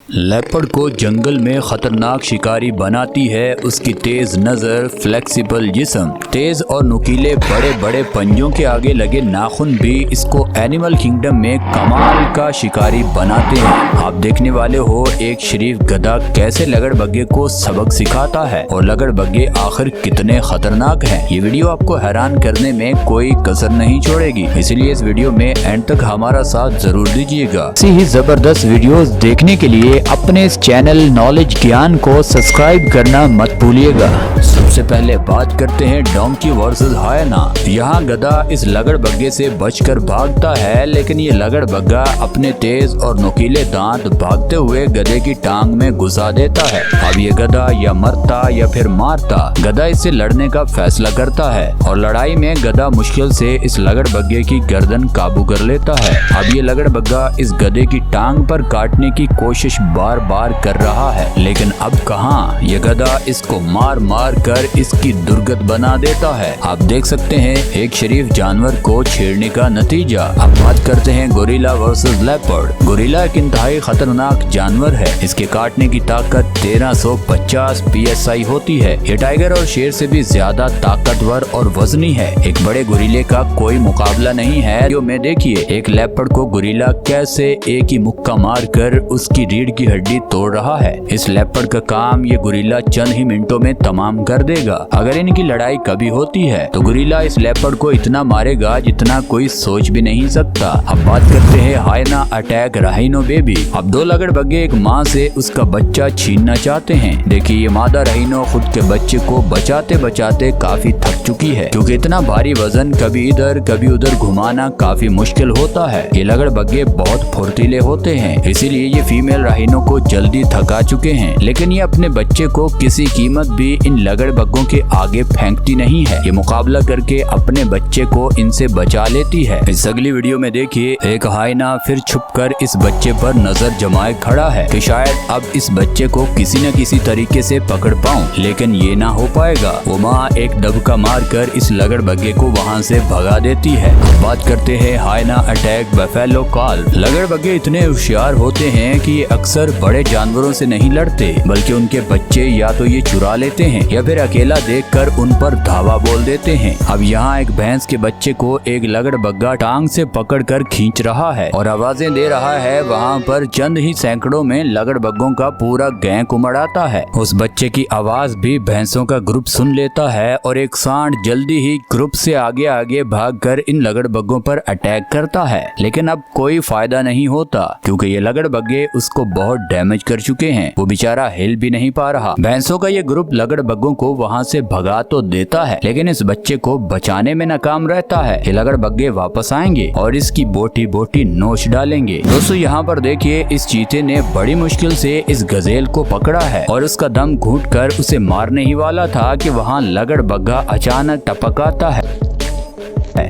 Leopard को जंगल में खतरनाक शिकारी बनाती है उसकी तेज नजर, फ्लेक्सिबल जिस्म, तेज और नुकीले बड़े बड़े पंजों के आगे लगे नाखून भी इसको एनिमल किंगडम में कमाल का शिकारी बनाते हैं। आप देखने वाले हो एक शरीफ गधा कैसे लगड़बग्गे को सबक सिखाता है और लगड़बग्गे आखिर कितने खतरनाक हैं। ये वीडियो आपको हैरान करने में कोई कसर नहीं छोड़ेगी, इसलिए इस वीडियो में एंड तक हमारा साथ जरूर दीजिएगा। ऐसी ही जबरदस्त वीडियोस देखने के लिए अपने इस चैनल नॉलेज ज्ञान को सब्सक्राइब करना मत भूलिएगा। सबसे पहले बात करते हैं डोंकी वर्सेस हायना। यहाँ गधा इस लगड़बग्गे से बचकर भागता है, लेकिन ये लगड़बग्गा अपने तेज और नुकीले दांत भागते हुए गधे की टांग में घुसा देता है। अब ये गधा या मरता या फिर मारता। गधा इससे लड़ने का फैसला करता है और लड़ाई में गधा मुश्किल से इस लगड़बग्गे की गर्दन काबू कर लेता है। अब ये लगड़बग्गा इस गधे की टांग पर काटने की कोशिश बार बार कर रहा है, लेकिन अब कहाँ, ये गधा इसको मार मार कर इसकी दुर्गत बना देता है। आप देख सकते हैं एक शरीफ जानवर को छेड़ने का नतीजा। अब बात करते हैं गोरिल्ला वर्सेस लेपर्ड। गोरिल्ला एक इंतहाई खतरनाक जानवर है। इसके काटने की ताकत 1350 PSI होती है। ये टाइगर और शेर से भी ज्यादा ताकतवर और वजनी है। एक बड़े गोरिल्ले का कोई मुकाबला नहीं है। वीडियो में देखिए एक लेपर्ड को गोरिल्ला कैसे एक ही मुक्का मार कर उसकी रीढ़ की हड्डी तोड़ रहा है। इस लेपर्ड का काम ये गोरिल्ला चंद ही मिनटों में तमाम कर देगा। अगर इनकी लड़ाई कभी होती है तो गोरिल्ला इस लेपर्ड को इतना मारेगा जितना कोई सोच भी नहीं सकता। अब बात करते हैं हायना अटैक राइनो बेबी। अब दो लगड़बग्गे एक माँ से उसका बच्चा छीनना चाहते हैं। देखिए ये मादा राइनो खुद के बच्चे को बचाते बचाते काफी थक चुकी है, क्योंकि इतना भारी वजन कभी इधर कभी उधर घुमाना काफी मुश्किल होता है। ये लगड़बग्गे बहुत फुर्तीले होते हैं, इसीलिए ये फीमेल राइनो को जल्दी थका चुके हैं, लेकिन ये अपने बच्चे को किसी कीमत भी इन लगड़बग्गों के आगे फेंकती नहीं है। ये मुकाबला करके अपने बच्चे को इनसे बचा लेती है। इस अगली वीडियो में देखिए एक हाइना फिर छुपकर इस बच्चे पर नजर जमाए खड़ा है कि शायद अब इस बच्चे को किसी न किसी तरीके से पकड़ पाऊं, लेकिन ये ना हो पाएगा। वो माँ एक दबका मारकर इस लगड़बग्गे को वहाँ से भगा देती है। बात करते हैं हाइना अटैक बफेलो कॉल। लगड़बग्गे इतने होशियार होते हैं कि ये अक्सर बड़े जानवरों से नहीं लड़ते, बल्कि उनके बच्चे या तो ये चुरा लेते हैं या फिर अकेला देखकर उन पर धावा बोल देते हैं। अब यहाँ एक भैंस के बच्चे को एक लगड़बग्गा टांग से पकड़कर खींच रहा है और आवाजें दे रहा है। वहाँ पर चंद ही सैकड़ों में लगड़बग्गों का पूरा गैंग उमड़ आता है। उस बच्चे की आवाज भी भैंसों का ग्रुप सुन लेता है और एक सांड जल्दी ही ग्रुप से आगे आगे भागकर इन लगड़बग्गों पर अटैक करता है, लेकिन अब कोई फायदा नहीं होता, क्योंकि ये लगड़बग्गे उसको बहुत डैमेज कर चुके हैं। वो बेचारा हिल भी नहीं पा रहा। भैंसों का ये ग्रुप लगड़बग्गों को वहाँ से भगा तो देता है, लेकिन इस बच्चे को बचाने में नाकाम रहता है। ये लगड़बग्गे वापस आएंगे और इसकी बोटी बोटी नोच डालेंगे। दोस्तों यहाँ पर देखिए इस चीते ने बड़ी मुश्किल से इस गजेल को पकड़ा है और उसका दम घुटकर उसे मारने ही वाला था कि वहाँ लगड़बग्गा अचानक टपक आता है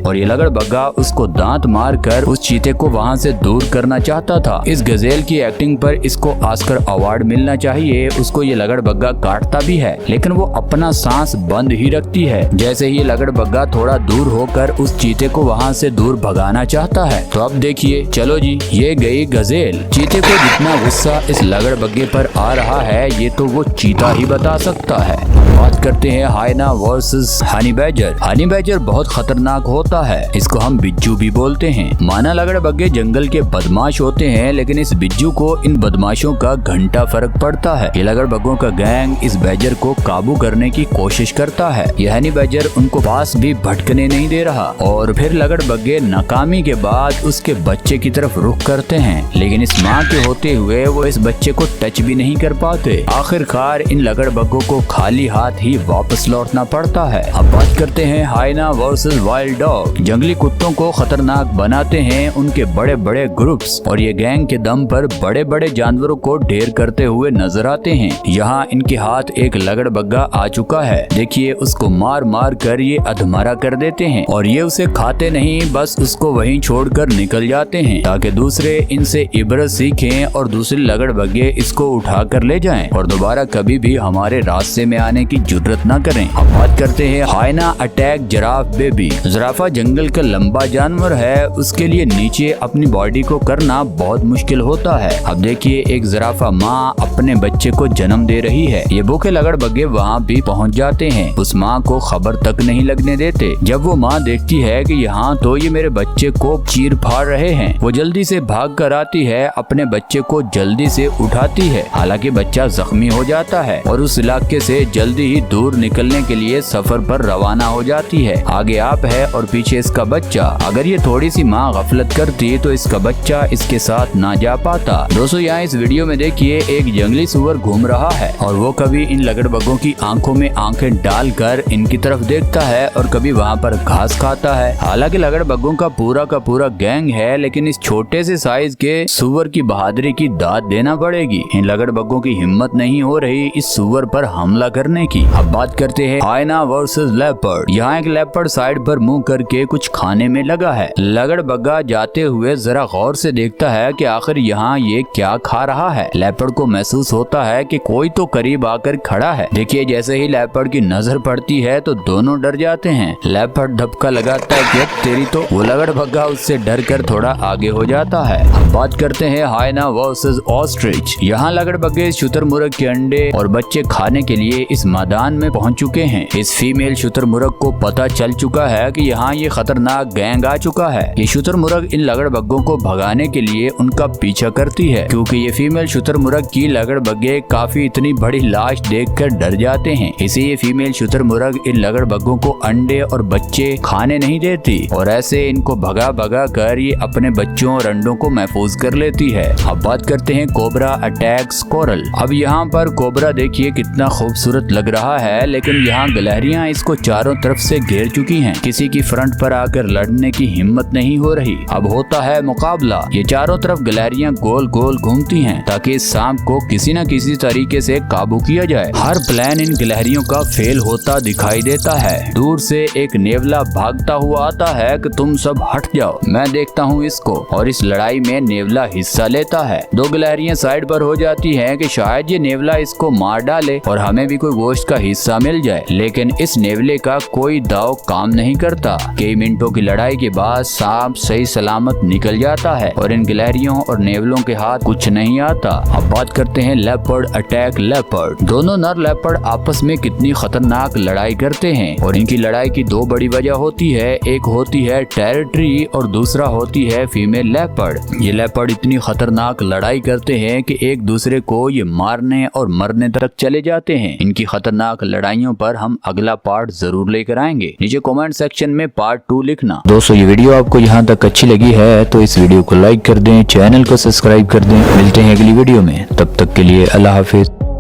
और ये लगड़बग्गा उसको दांत मारकर उस चीते को वहाँ से दूर करना चाहता था। इस गजेल की एक्टिंग पर इसको ऑस्कर अवार्ड मिलना चाहिए। उसको ये लगड़बग्गा काटता भी है, लेकिन वो अपना सांस बंद ही रखती है। जैसे ही लगड़बग्गा थोड़ा दूर होकर उस चीते को वहाँ से दूर भगाना चाहता है। तो अब देखिए, चलो जी, ये गई गजेल। चीते को जितना गुस्सा इस लगड़बग्गे पर आ रहा है ये तो वो चीता ही बता सकता है। बात करते हैं hyena versus honey badger. Honey badger बहुत खतरनाक होता है। इसको हम बिज्जू भी बोलते हैं। माना लगड़बग्गे जंगल के बदमाश होते हैं, लेकिन इस बिज्जू को इन बदमाशों का घंटा फर्क पड़ता है। ये लगड़बग्गों का गैंग इस बैजर को काबू करने की कोशिश करता है। यह हनी बैजर उनको पास भी भटकने नहीं दे रहा और फिर लगड़बग्गे नाकामी के बाद उसके बच्चे की तरफ रुख करते हैं, लेकिन इस माँ के होते हुए वो इस बच्चे को टच भी नहीं कर पाते। आखिरकार इन लगड़बग्गों को खाली हाथ ही वापस लौटना पड़ता है। अब बात करते हैं हाइना वर्सेस वाइल्ड डॉग। जंगली कुत्तों को खतरनाक बनाते हैं उनके बड़े बड़े ग्रुप्स और ये गैंग के दम पर बड़े बड़े जानवरों को ढेर करते हुए नजर आते हैं। यहाँ इनके हाथ एक लगड़बग्गा आ चुका है। देखिए उसको मार मार कर ये अधमरा कर देते हैं और ये उसे खाते नहीं, बस उसको वहीं छोड़कर निकल जाते हैं ताकि दूसरे इनसे इबरत सीखें और दूसरे लगड़बग्गे इसको उठा कर ले जाएं और दोबारा कभी भी हमारे रास्ते में आने की जुर्रत न करें। अब बात करते हैं हाइना अटैक जिराफ बेबी। जिराफा जंगल का लंबा जानवर है, उसके लिए नीचे अपनी बॉडी को करना बहुत मुश्किल होता है। अब देखिए एक जिराफा माँ अपने बच्चे को जन्म दे रही है। ये भूखे लगड़बग्गे वहाँ भी पहुँच जाते हैं, उस माँ को खबर तक नहीं लगने देते। जब वो माँ देखती है कि यहाँ तो ये मेरे बच्चे को चीर फाड़ रहे हैं, वो जल्दी से भाग कर आती है, अपने बच्चे को जल्दी से उठाती है। हालांकि बच्चा जख्मी हो जाता है और उस इलाके से जल्दी ही दूर निकलने के लिए सफर पर रवाना हो जाती है। आगे आप है और पीछे इसका बच्चा। अगर ये थोड़ी सी माँ गफलत करती तो इसका बच्चा इसके साथ ना जा पाता। दोस्तों यहाँ इस वीडियो में देखिए एक जंगली सुअर घूम रहा है और वो कभी इन लगड़बग्गों की आंखों में आंखें डालकर इनकी तरफ देखता है और कभी वहाँ पर घास खाता है। हालांकि लगड़बग्गों का पूरा गैंग है, लेकिन इस छोटे से साइज के सुअर की बहादुरी की दाद देना पड़ेगी। इन लगड़बग्गों की हिम्मत नहीं हो रही इस सुअर पर हमला करने की। अब बात करते हैं हाइना वर्सेस लेपर्ड। यहाँ एक लेपर्ड साइड पर मुंह करके कुछ खाने में लगा है। लगड़बग्गा जाते हुए जरा गौर से देखता है कि आखिर यहाँ ये क्या खा रहा है। लेपर्ड को महसूस होता है कि कोई तो करीब आकर खड़ा है। देखिए जैसे ही लेपर्ड की नजर पड़ती है तो दोनों डर जाते हैं। लेपर्ड धपका लगाता है कि तेरी तो, वो लगड़बग्गा उससे डर कर थोड़ा आगे हो जाता है। अब बात करते हैं हाइना वर्सेस ऑस्ट्रिच। यहाँ लगड़बग्गे शुतुरमुर्ग के अंडे और बच्चे खाने के लिए इस मैदान में पहुँच चुके हैं। इस फीमेल शुतुरमुर्ग को पता चल चुका है कि यहाँ ये खतरनाक गैंग आ चुका है। ये शुतुरमुर्ग इन लगड़बग्गों को भगाने के लिए उनका पीछा करती है, क्योंकि ये फीमेल शुतुरमुर्ग की लगड़बग्गे काफी इतनी बड़ी लाश देखकर डर जाते हैं। इसीलिए फीमेल शुतुरमुर्ग इन लगड़बग्गों को अंडे और बच्चे खाने नहीं देती और ऐसे इनको भगा भगा कर ये अपने बच्चों और अंडों को महफूज कर लेती है। अब बात करते हैं कोबरा अटैक्स कोरल। अब यहाँ पर कोबरा देखिए कितना खूबसूरत लग रहा है, लेकिन यहाँ गिलहरियाँ इसको चारों तरफ से घेर चुकी हैं। किसी की फ्रंट पर आकर लड़ने की हिम्मत नहीं हो रही। अब होता है मुकाबला। ये चारों तरफ गिलहरियाँ गोल गोल घूमती हैं ताकि इस सांप को किसी न किसी तरीके से काबू किया जाए। हर प्लान इन गिलहरियों का फेल होता दिखाई देता है। दूर से एक नेवला भागता हुआ आता है कि तुम सब हट जाओ, मैं देखता हूँ इसको। और इस लड़ाई में नेवला हिस्सा लेता है। दो गिलहरियाँ साइड पर हो जाती हैं कि शायद ये नेवला इसको मार डाले और हमें भी कोई गोश्त का हिस्सा मिल जाए, लेकिन इस नेवले का कोई दाव काम नहीं करता। कई मिनटों की लड़ाई के बाद सांप सही सलामत निकल जाता है और इन गिलहरियों और नेवलों के हाथ कुछ नहीं आता। अब बात करते हैं लेपर्ड अटैक लेपर्ड। दोनों नर लेपर्ड आपस में कितनी खतरनाक लड़ाई करते हैं और इनकी लड़ाई की दो बड़ी वजह होती है। एक होती है टेरिटरी और दूसरा होती है फीमेल लेपर्ड। ये लेपर्ड इतनी खतरनाक लड़ाई करते हैं कि एक दूसरे को ये मारने और मरने तक चले जाते हैं। इनकी खतरनाक लड़ाइयों पर हम अगला पार्ट जरूर लेकर आएंगे। नीचे कमेंट सेक्शन में पार्ट 2 लिखना। दोस्तों ये वीडियो आपको यहाँ तक अच्छी लगी है तो इस वीडियो को लाइक कर दें, चैनल को सब्सक्राइब कर दें। मिलते हैं अगली वीडियो में, तब तक के लिए अल्लाह हाफिज।